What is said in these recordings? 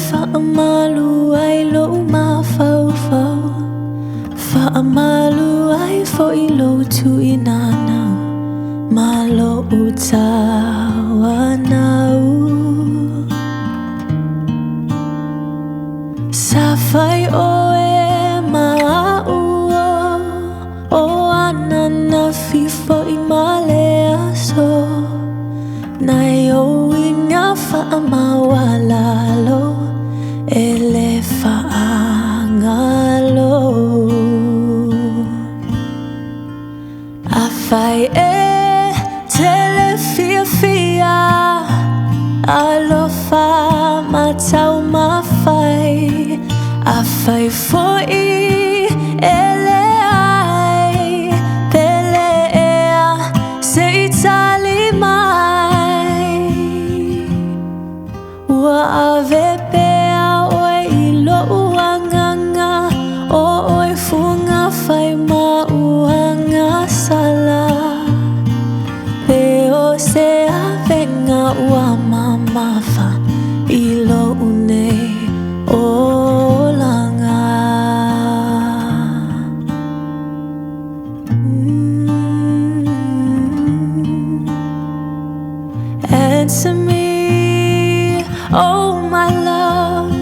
whaamalu ai lo mawhauwhau. Whaamalu ai fo'i lo tu'inanau, ma lo utawanau. Sa whai oe ma'aua, o anana fi fo'i ma le aso. Nai o inga whaamawalalo, e le whaangalo. A whai e tele fia fia, alofa matau mawhai. A whai fo'i ele ai, pele ea se I tali mai. Ua ave pea oe I lo'u anganga, o oe funga whai mauanga sala. Peo se avenga ua mamafa I lo'u nei o langa. Answer me, oh my love,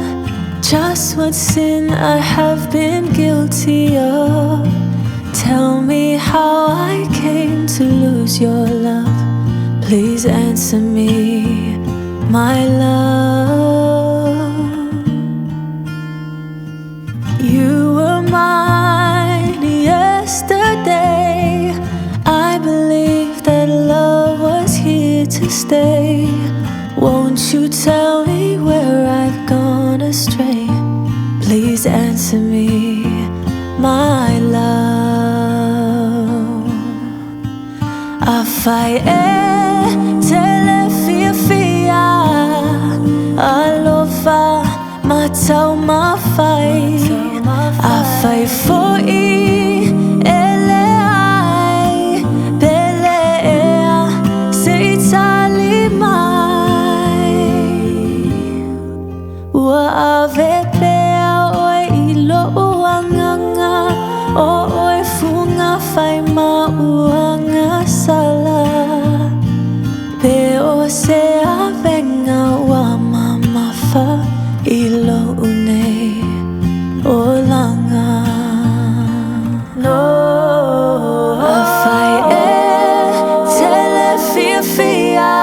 just what sin I have been guilty of. Tell me how I came to lose your love. Please answer me, my love. You were mine yesterday. I believed that love was here to stay. Won't you tell me where I've gone astray? Please answer me, my love. A whai e tele fia fia, alofa matau mawhai. A whai fo'i ele ai, pele ea se I tali mai. Ua ave pea oe I lo'u anganga, o oe funga whai mauanga sala. Peo se avenga ua mamafa I lo'u nei o langa. No, a whai e tele fia fia,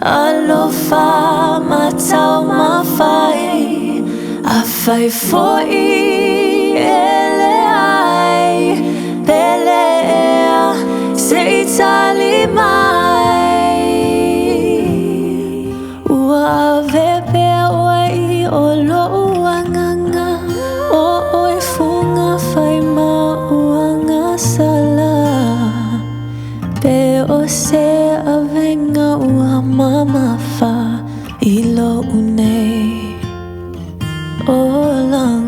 alofa matau mawhai. A whai fo'i ele ai, pele ea se I tali mai. Ua ave pea oe I o lo'u anganga, o oe funga whai mauanga sala. Peo se avenga ua mamafa I lo'u nei o langa.